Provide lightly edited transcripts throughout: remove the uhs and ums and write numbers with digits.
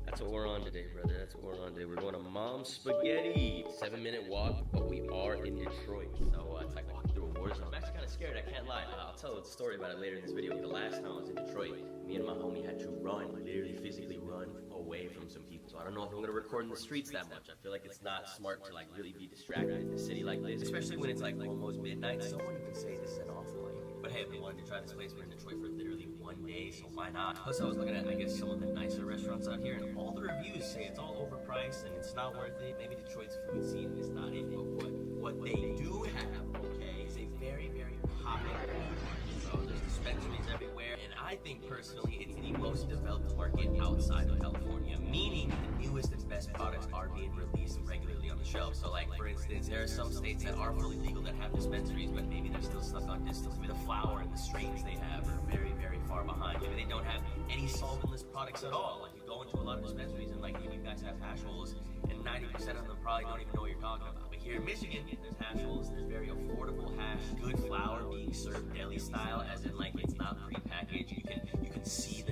That's what we're on today, brother. That's what we're on today. We're going to Mom's Spaghetti. 7-minute walk, but we are in Detroit. So it's like walking through a war zone. I'm actually kind of scared, I can't lie. I'll tell a story about it later in this video. The last time I was in Detroit, me and my homie had to run, literally physically run away from some people. So I don't know if I'm gonna record in the streets that much. I feel like it's not smart to like really be distracted in a city like this, especially when it's like almost midnight. Someone can say this is an awful life. But hey, if we wanted to try this place, we're in Detroit for literally one day, so why not? Plus I was looking at, I guess, some of the nicer restaurants out here, and all the reviews say it's all overpriced and it's not worth it. Maybe Detroit's food scene is not it, but what they do have, okay, is a very, very popular food market. So there's dispensaries everywhere, and I think personally it's the most developed market outside of California, meaning the newest and best products are being released regularly on the shelf. So like, for instance, there are some states that are fully legal that have dispensaries, but maybe they're still stuck on distillate. Maybe the flour and the strains they have are very, very far behind. Maybe they don't have any solventless products at all. Like, you go into a lot of dispensaries and like, maybe you guys have hash holes, and 90% of them probably don't even know what you're talking about. But here in Michigan, there's hash holes, there's very affordable hash, good flour being served deli style, as in like it's not pre-packaged. You can see the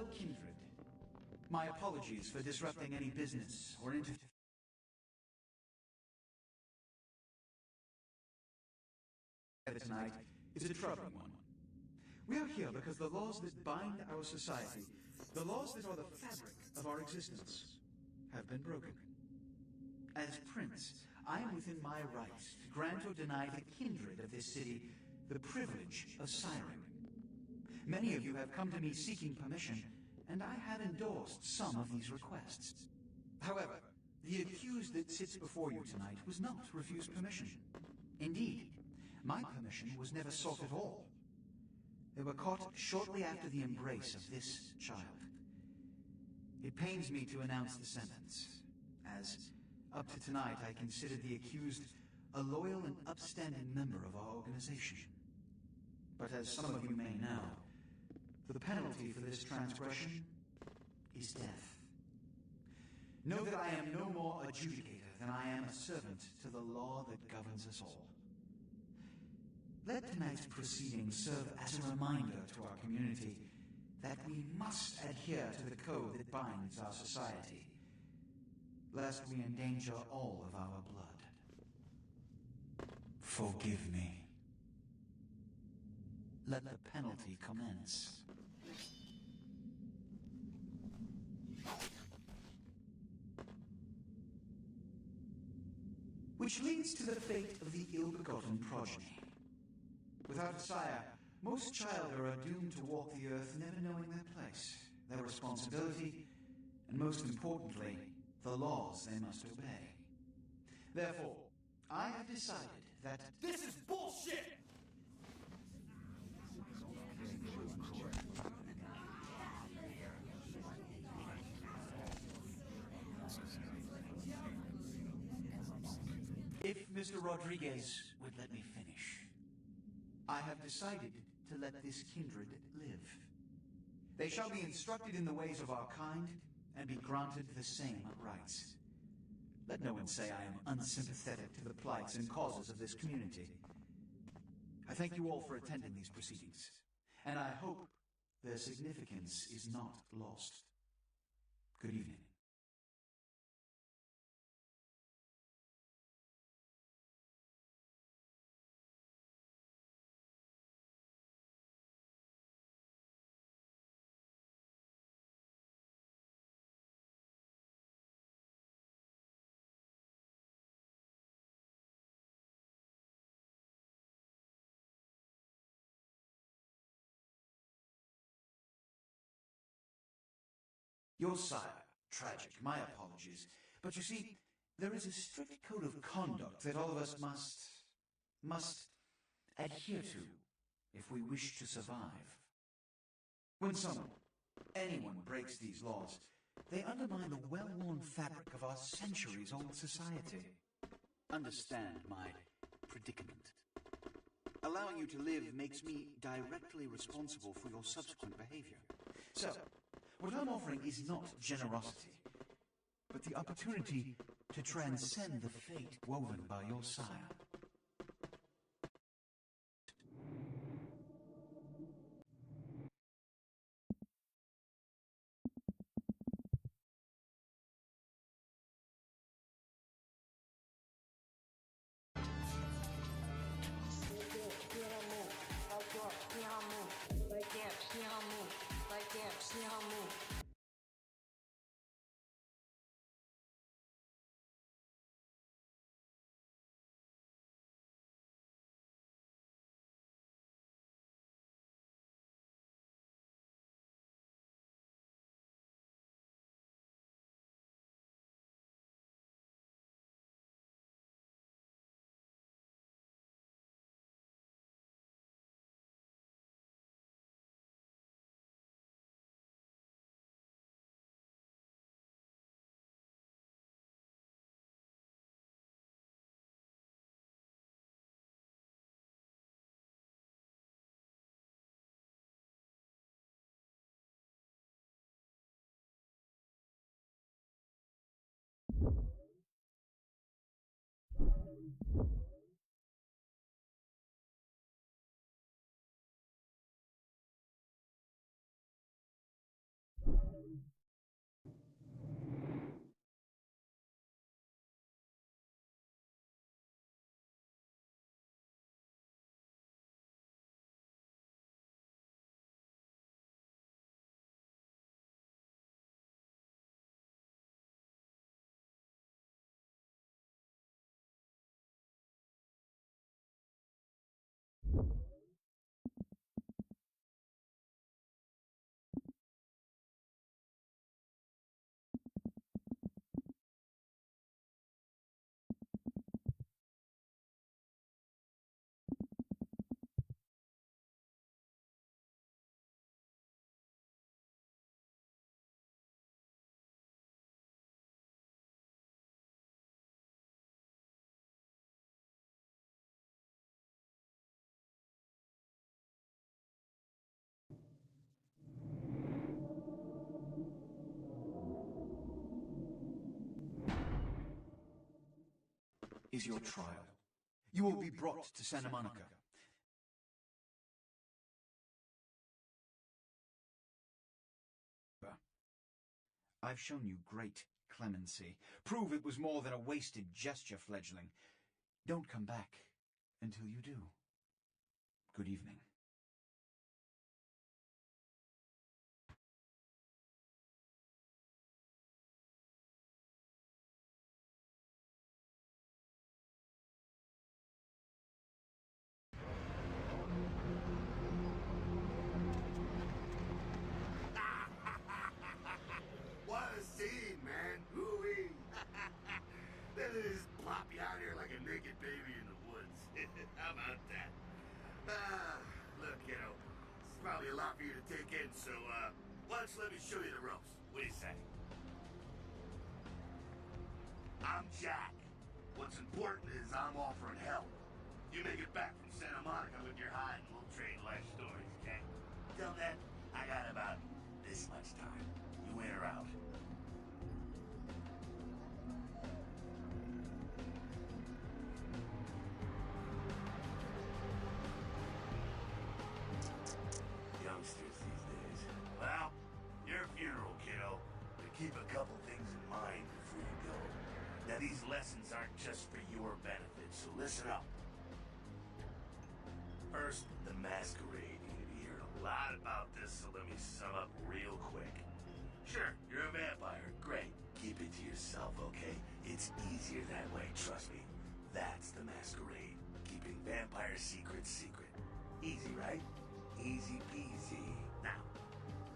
Fellow kindred, my apologies for disrupting any business or interference tonight is a troubling one. We are here because the laws that bind our society, the laws that are the fabric of our existence, have been broken. As Prince, I am within my rights to grant or deny the kindred of this city the privilege of siring. Many of you have come to me seeking permission, and I have endorsed some of these requests. However, the accused that sits before you tonight was not refused permission. Indeed, my permission was never sought at all. They were caught shortly after the embrace of this child. It pains me to announce the sentence, as up to tonight I considered the accused a loyal and upstanding member of our organization. But as some of you may know, the penalty for this transgression is death. Know that I am no more adjudicator than I am a servant to the law that governs us all. Let tonight's proceedings serve as a reminder to our community that we must adhere to the code that binds our society, lest we endanger all of our blood. Forgive me. Let the penalty commence. Which leads to the fate of the ill-begotten progeny. Without a sire, most children are doomed to walk the earth never knowing their place, their responsibility, and most importantly, the laws they must obey. Therefore, I have decided that this is bullshit! If Mr. Rodriguez would let me finish. I have decided to let this kindred live. They shall be instructed in the ways of our kind and be granted the same rights. Let no one say I am unsympathetic to the plights and causes of this community. I thank you all for attending these proceedings, and I hope their significance is not lost. Good evening. Your sire, tragic, my apologies. But you see, there is a strict code of conduct that all of us must adhere to if we wish to survive. When anyone breaks these laws, they undermine the well-worn fabric of our centuries-old society. Understand my predicament. Allowing you to live makes me directly responsible for your subsequent behavior. So, what I'm offering is not generosity, but the opportunity to transcend the fate woven by your sire. is your trial. You will be brought to Santa Monica. I've shown you great clemency. Prove it was more than a wasted gesture, fledgling. Don't come back until you do. Good evening. What a scene, man! Ooh-wee! Then they just plop you out here like a naked baby in the woods. How about that? Look, kiddo, it's probably a lot for you to take in, so, why don't you let me show you the ropes? What do you say? I'm Jack. What's important is I'm offering help. You make it back from Santa Monica with your hide and we'll trade life stories, okay? Till then, I got about this much time. You in or out? Youngsters these days. Well, your funeral, kiddo. But keep a couple things in mind before you go. Now, these lessons aren't just for your benefit, so listen up. First, the masquerade. You're gonna be hearing a lot about this, so let me sum up real quick. Sure, you're a vampire. Great. Keep it to yourself, okay? It's easier that way, trust me. That's the masquerade. Keeping vampire secrets secret. Easy, right? Easy peasy. Now,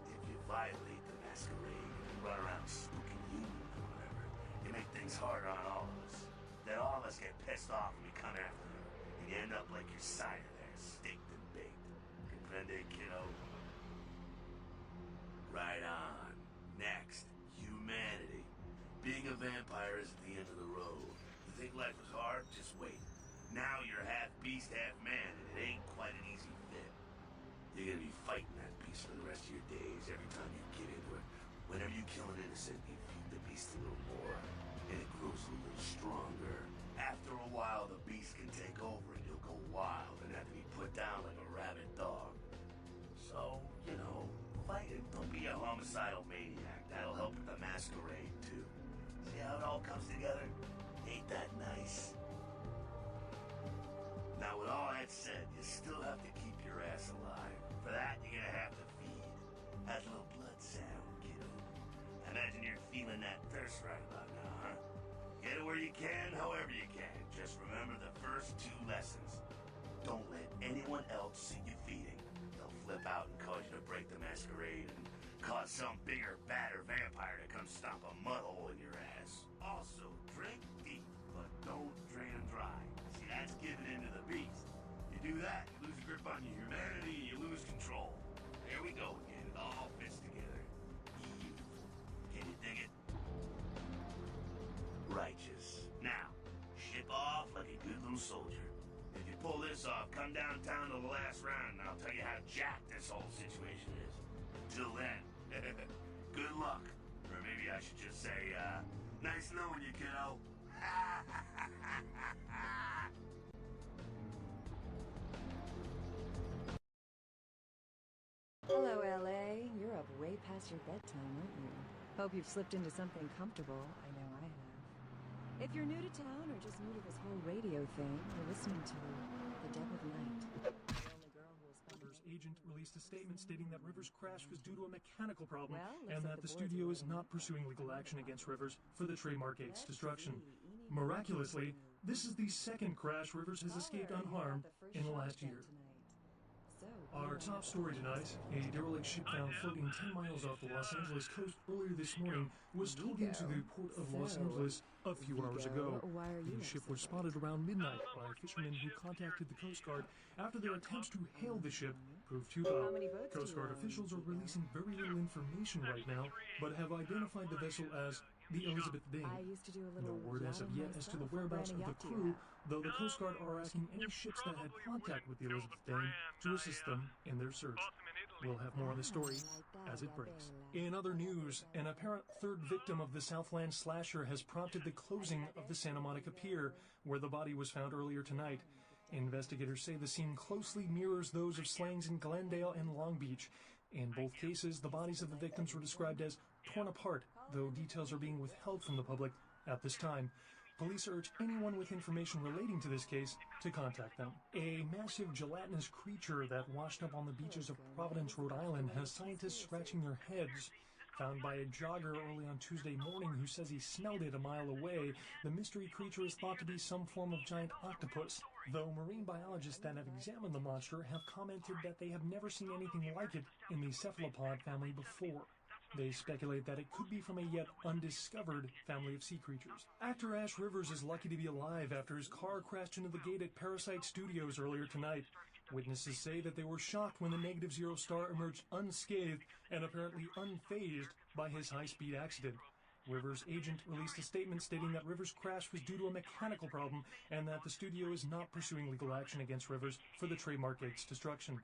if you violate the masquerade, if you run around spooking humans or whatever, you make things harder on all of us. Then all of us get pissed off and we come after you. And you end up like your sire there, staked and baked. Comprende, kiddo? Right on. Next, humanity. Being a vampire is at the end of the road. You think life was hard? Just wait. Now you're half beast, half man, and it ain't quite an easy fit. You're gonna be fighting that beast for the rest of your days every time you get into it. Whenever you kill an innocent, you feed the beast a little more, and it grows a little stronger. After a while, the beast can take over and you'll go wild and have to be put down like a rabid dog. So, you know, fight it. Don't be a homicidal maniac. That'll help with the masquerade, too. See how it all comes together? Ain't that nice? Now, with all that said, you still have to keep your ass alive. For that, you're gonna have to feed. That little blood sound, kiddo. Imagine you're feeling that thirst right about now, huh? Get it where you can, however you can. Just remember the first two lessons. Don't let anyone else see you feeding. They'll flip out and cause you to break the masquerade and cause some bigger, badder vampire to come stomp a mud hole in your ass. Also, drink deep, but don't drain them dry. See, that's giving in to the beast. You do that, you lose grip on your humanity, you lose control. There we go again, it all fits together. Eve. Can you dig it? Righteous. Now, ship off like a good little soldier. If you pull this off, come downtown to the last round and I'll tell you how jacked this whole situation is. Until then, good luck. Or maybe I should just say, nice knowing you, kiddo. Hello, LA. You're up way past your bedtime, aren't you? Hope you've slipped into something comfortable. I know I have. If you're new to town or just new to this whole radio thing, you're listening to The Dead of Night. The only girl who will spend Rivers' agent released a statement stating that Rivers' crash was due to a mechanical problem Well, looks and like that the the boys studio are is letting not up. pursuing legal action against Rivers for the trademark Let's X destruction. see. Eeny, Miraculously, meeny, miny, this is the second crash Rivers has escaped Caller, you got unharmed the first in the shot last then year. tonight. So, Our yeah. top story tonight, a derelict ship found floating 10 miles off the Los Angeles coast earlier this morning was towed into the port of Los So, Angeles a few hours ago. why are you The ship was upset? spotted around midnight by fishermen who contacted the Coast Guard after their attempts to hail the ship proved futile. How many boats do Coast you Guard own, officials are Vigo? releasing very little information right now, but have identified the vessel as the Elizabeth Dane. I used to do a little No word as of yachting yet as to the myself. whereabouts What of brand the yacht do you crew, have? though the Coast Guard are asking any ships that had contact with the Elizabeth Dane to assist them in their search. We'll have more on the story as it breaks. In other news, an apparent third victim of the Southland slasher has prompted the closing of the Santa Monica Pier, where the body was found earlier tonight. Investigators say the scene closely mirrors those of slayings in Glendale and Long Beach. In both cases, the bodies of the victims were described as torn apart, though details are being withheld from the public at this time. Police urge anyone with information relating to this case to contact them. A massive gelatinous creature that washed up on the beaches of Providence, Rhode Island, has scientists scratching their heads. Found by a jogger early on Tuesday morning who says he smelled it a mile away, the mystery creature is thought to be some form of giant octopus, though marine biologists that have examined the monster have commented that they have never seen anything like it in the cephalopod family before. They speculate that it could be from a yet undiscovered family of sea creatures. Actor Ash Rivers is lucky to be alive after his car crashed into the gate at Parasite Studios earlier tonight. Witnesses say that they were shocked when the Negative Zero star emerged unscathed and apparently unfazed by his high-speed accident. Rivers' agent released a statement stating that Rivers' crash was due to a mechanical problem and that the studio is not pursuing legal action against Rivers for the trademark gate's destruction.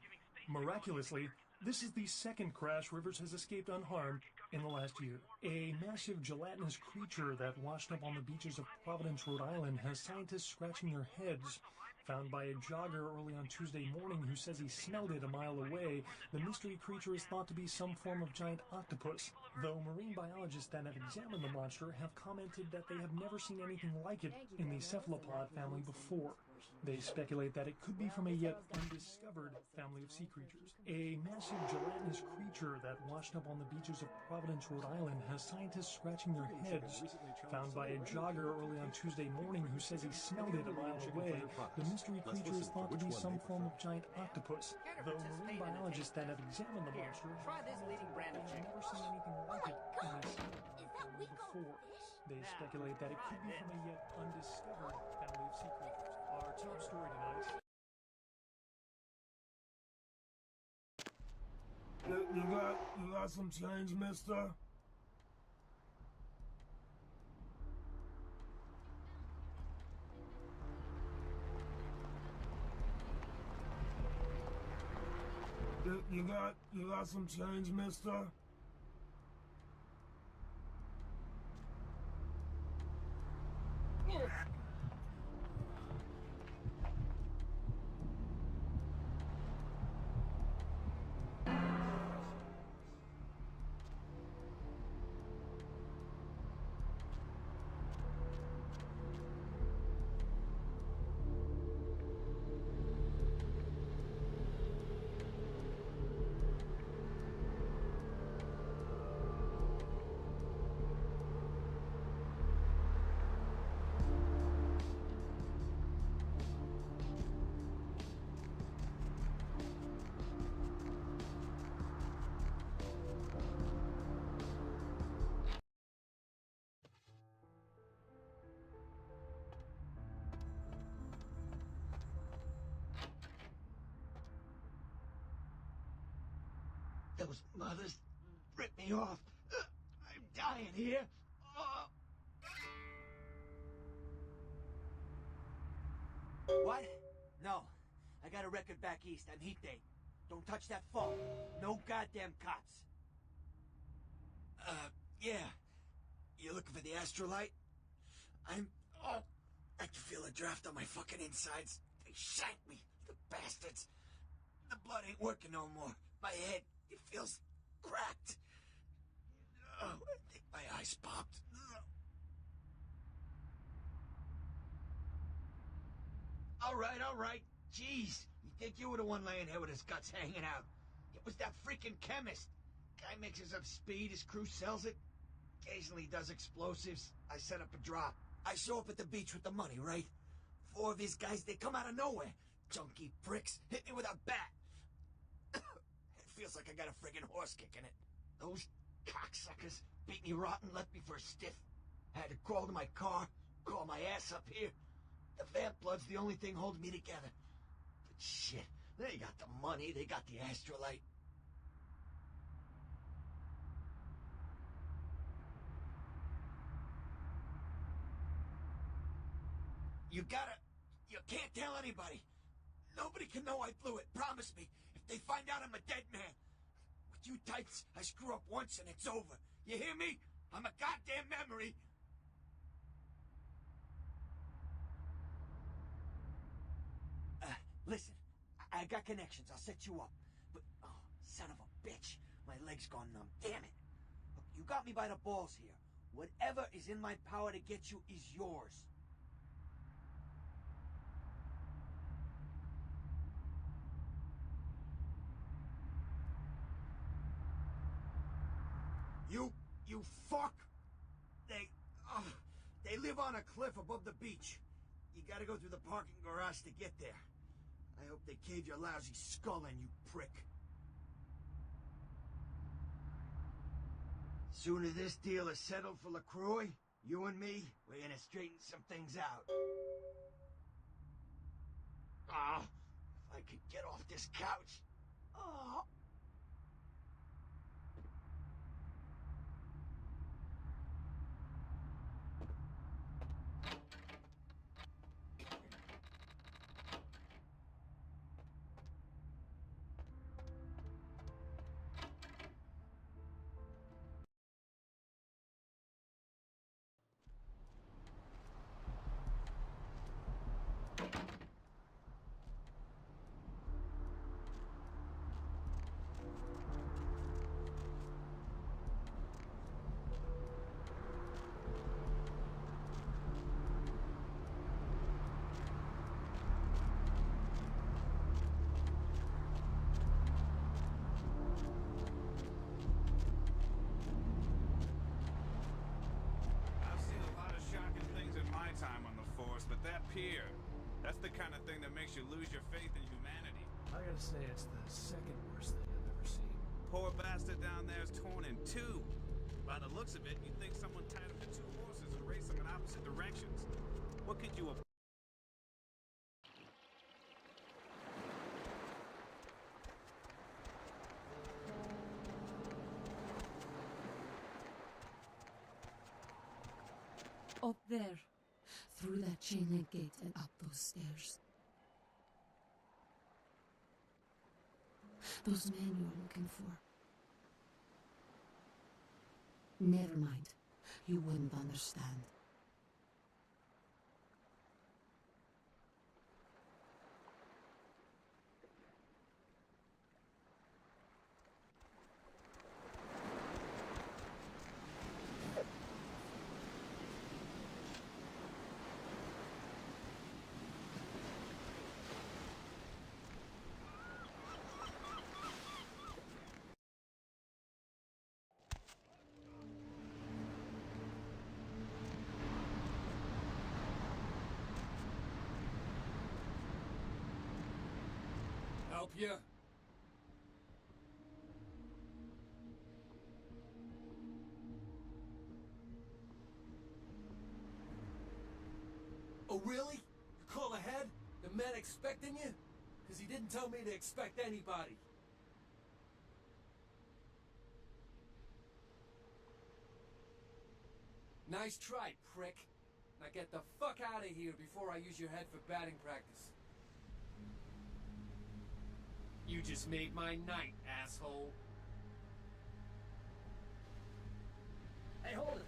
Miraculously, this is the second crash Rivers has escaped unharmed in the last year. A massive gelatinous creature that washed up on the beaches of Providence, Rhode Island, has scientists scratching their heads. Found by a jogger early on Tuesday morning who says he smelled it a mile away, the mystery creature is thought to be some form of giant octopus, though marine biologists that have examined the monster have commented that they have never seen anything like it in the cephalopod family before. They speculate that it could be from a yet undiscovered family of sea creatures. A massive gelatinous creature that washed up on the beaches of Providence, Rhode Island, has scientists scratching their heads. Found by a jogger early on Tuesday morning who says he smelled it a mile away, the mystery creature is thought to be some form of giant octopus, though marine biologists that have examined the monster have commented that they have never seen anything like it in this family before. They speculate that it could be from a yet undiscovered family of sea creatures. Our top story tonight. You got some change, mister? You got some change, mister? Those mothers ripped me off. I'm dying here. What? No. I got a record back east. I'm heat date. Don't touch that phone. No goddamn cops. Yeah. You looking for the astrolite? I can feel a draft on my fucking insides. They shanked me, the bastards. The blood ain't working no more. My head, it feels cracked. Oh, I think my eyes popped. All right. Jeez, you think you were the one laying here with his guts hanging out. It was that freaking chemist. Guy mixes up speed, his crew sells it. Occasionally does explosives. I set up a drop. I show up at the beach with the money, right? 4 of his guys, they come out of nowhere. Junky pricks hit me with a bat. It feels like I got a friggin' horse kick in it. Those cocksuckers beat me rotten, left me for a stiff. I had to crawl to my car, crawl my ass up here. The vamp blood's the only thing holding me together. But shit, they got the money, they got the astrolite. You can't tell anybody. Nobody can know I blew it, promise me. If they find out I'm a dead man, you types. I screw up once and it's over. You hear me? I'm a goddamn memory. Listen, I got connections. I'll set you up. But, oh, son of a bitch. My leg's gone numb. Damn it. Look, you got me by the balls here. Whatever is in my power to get you is yours. You fuck! They live on a cliff above the beach. You gotta go through the parking garage to get there. I hope they cave your lousy skull in, you prick. Soon as this deal is settled for LaCroix, you and me, we're gonna straighten some things out. If I could get off this couch. But that pier, that's the kind of thing that makes you lose your faith in humanity. I gotta say, it's the second worst thing I've ever seen. Poor bastard down there is torn in two. By the looks of it, you'd think someone tied him to two horses and raced them in opposite directions. What could you... Up there. Through that chain link gate and up those stairs. Those men you're looking for. Never mind. You wouldn't understand. Help you? Oh, really? You call ahead? The man expecting you? Because he didn't tell me to expect anybody. Nice try, prick. Now get the fuck out of here before I use your head for batting practice. You just made my night, asshole. Hey, hold it.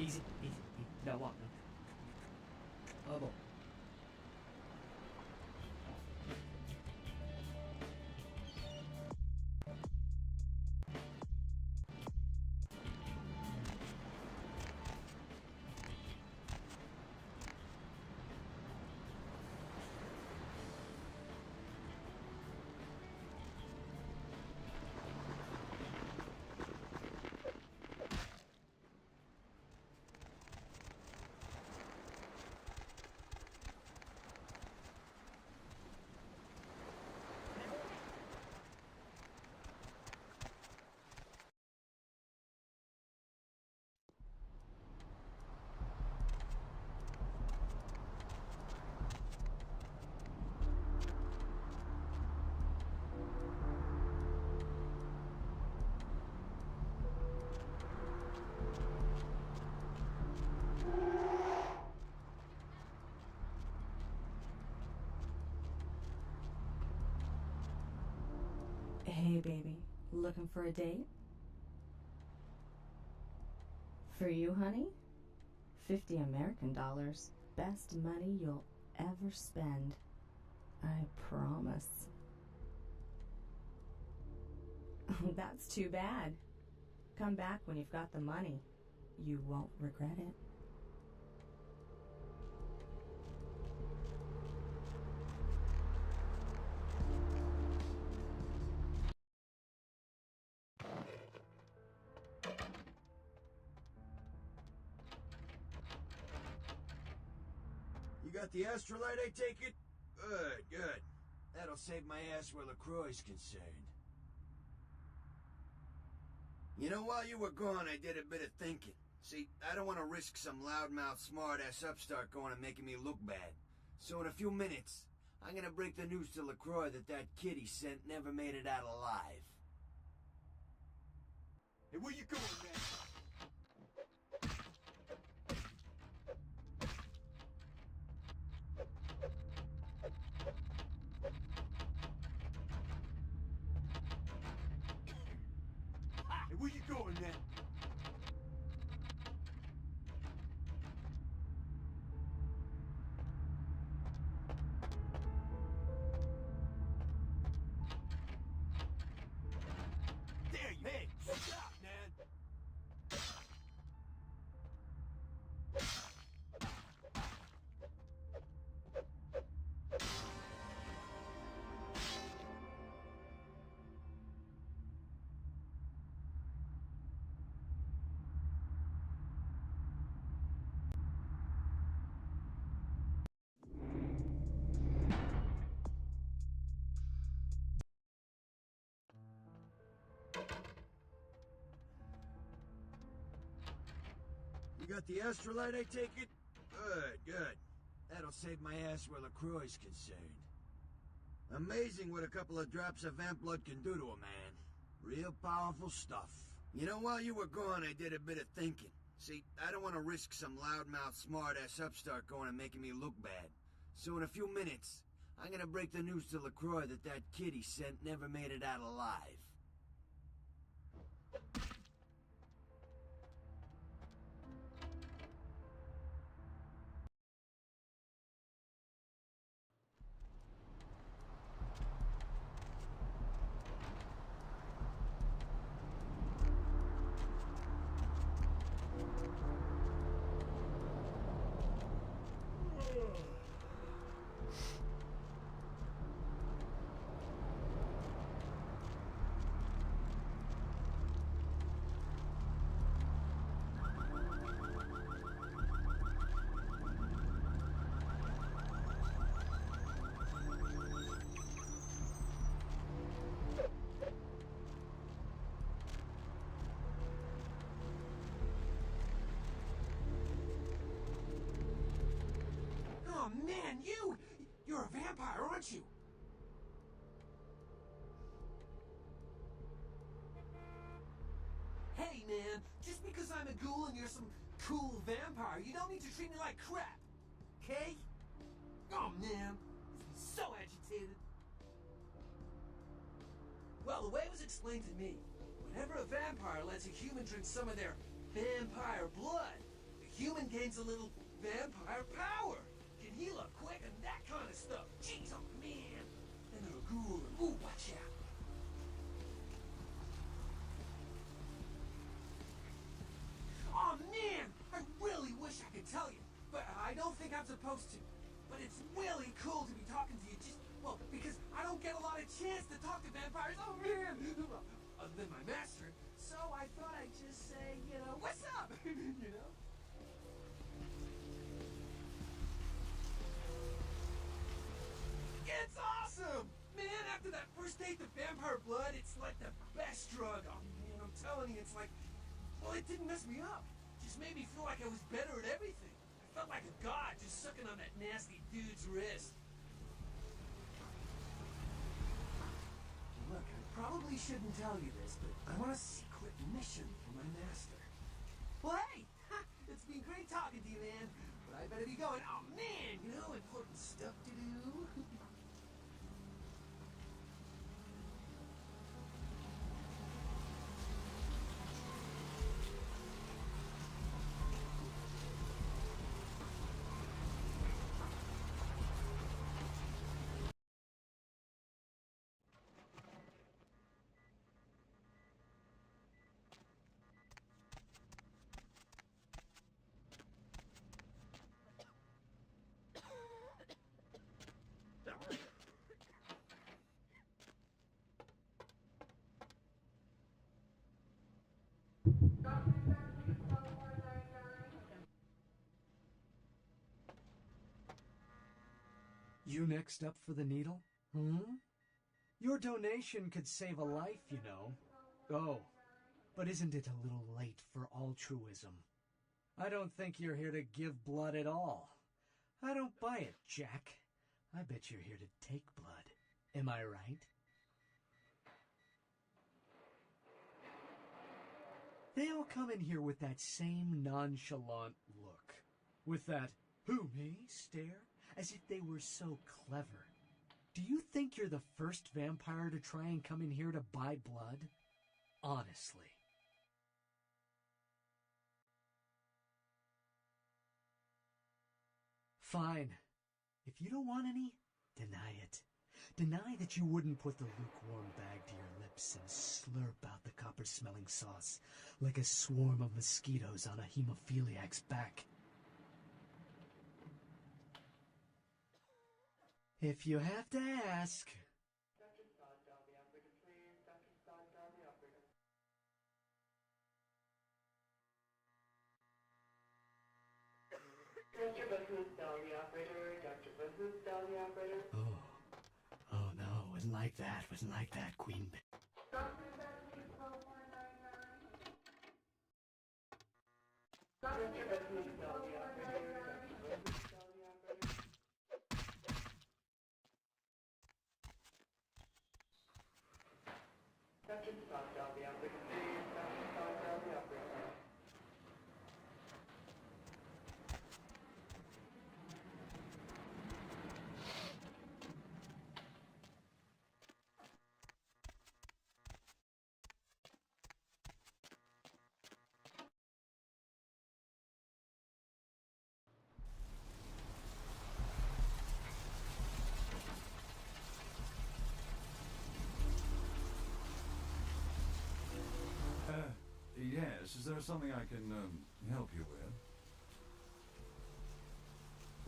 Easy, easy. No, walk. Oh, boy. Hey, baby. Looking for a date? For you, honey? 50 American dollars. Best money you'll ever spend. I promise. That's too bad. Come back when you've got the money. You won't regret it. You got the astrolite, I take it? Good, good. That'll save my ass where LaCroix's concerned. You know, while you were gone, I did a bit of thinking. See, I don't want to risk some loudmouth, smart-ass upstart going and making me look bad. So in a few minutes, I'm gonna break the news to LaCroix that kid he sent never made it out alive. Hey, where you going, man? Hey, where you going, man? There you, hey, stop, man! You got the astrolite, I take it? Good, good. That'll save my ass where LaCroix's concerned. Amazing what a couple of drops of vamp blood can do to a man. Real powerful stuff. You know, while you were gone, I did a bit of thinking. See, I don't want to risk some loudmouth, smart-ass upstart going and making me look bad. So in a few minutes, I'm gonna break the news to LaCroix that kid he sent never made it out alive. Oh man, you're a vampire, aren't you? Hey man, just because I'm a ghoul and you're some cool vampire, you don't need to treat me like crap, okay? Oh man, so agitated. Well, the way it was explained to me, whenever a vampire lets a human drink some of their vampire blood, human gains a little vampire power. Can heal up quick and that kind of stuff. Jeez, oh man. And a ghoul. Ooh, watch out. Oh man, I really wish I could tell you, but I don't think I'm supposed to. But it's really cool to be talking to you just, well, because I don't get a lot of chance to talk to vampires. Oh man! Other than my master. So I thought I'd just say, you know, what's up? You know? It's awesome! Man, after that first date to vampire blood, it's like the best drug. Oh man, I'm telling you, it's like, well, it didn't mess me up. Just made me feel like I was better at everything. I felt like a god just sucking on that nasty dude's wrist. Look, I probably shouldn't tell you this, but I'm on a secret mission for my master. Well, hey! It's been great talking to you, man. But I better be going. Oh, man! You know, important stuff to do. You next up for the needle? Hmm? Your donation could save a life, you know. Oh, but isn't it a little late for altruism? I don't think you're here to give blood at all. I don't buy it, Jack. I bet you're here to take blood. Am I right? They all come in here with that same nonchalant look. With that, who, me, stare, as if they were so clever. Do you think you're the first vampire to try and come in here to buy blood? Honestly. Fine. If you don't want any, deny it. Deny that you wouldn't put the lukewarm bag to your lips and slurp out the copper-smelling sauce like a swarm of mosquitoes on a hemophiliac's back. If you have to ask... Dr. Bahu's dial the operator. Dr. Bahu's dial the operator. Oh no, wouldn't like that, Queen. Dr. Bahu's dial the operator. Dr. Scott dial the operator, please. Dr. Scott dial the operator. Yes, is there something I can help you with?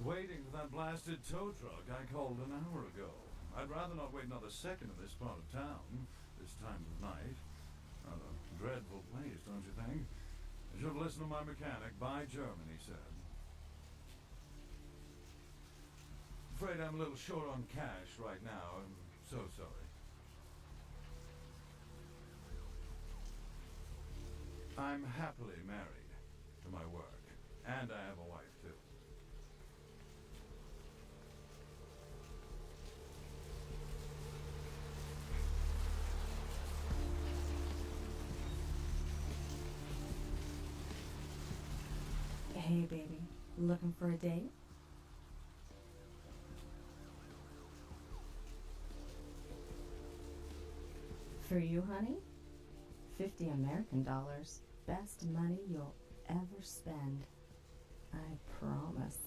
Waiting for that blasted tow truck I called an hour ago. I'd rather not wait another second in this part of town, this time of night. Rather dreadful place, don't you think? I should have listened to my mechanic. By German, he said. Afraid I'm a little short on cash right now. I'm so sorry. I'm happily married to my work, and I have a wife, too. Hey, baby. Looking for a date? For you, honey? 50 American dollars. Best money you'll ever spend. I promise.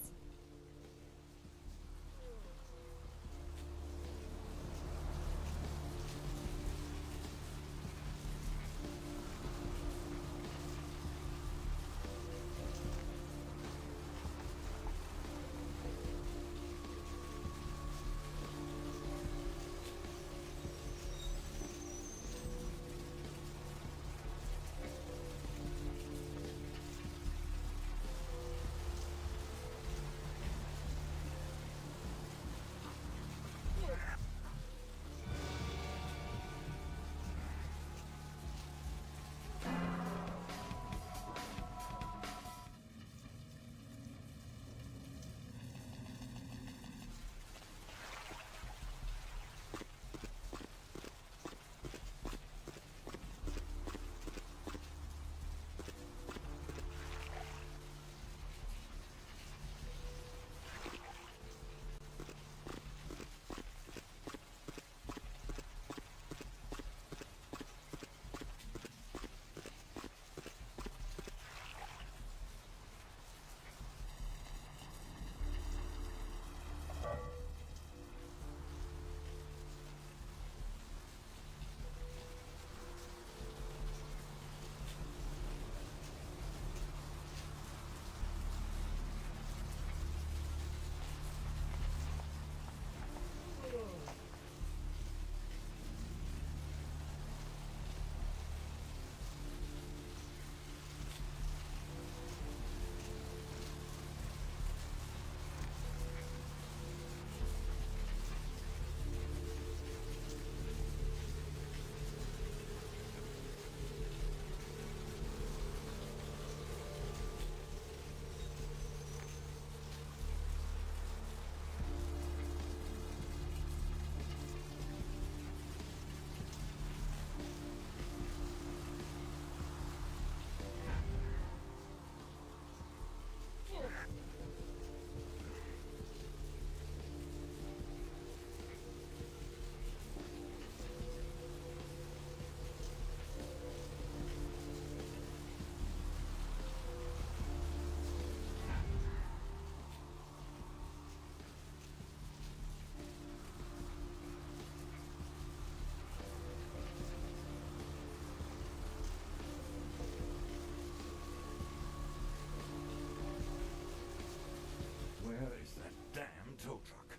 Where is that damn tow truck?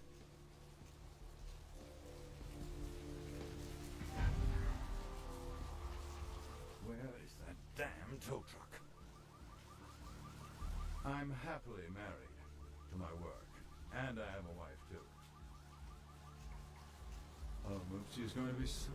Where is that damn tow truck? I'm happily married to my work, and I have a wife too. Oh, Moopsie is going to be so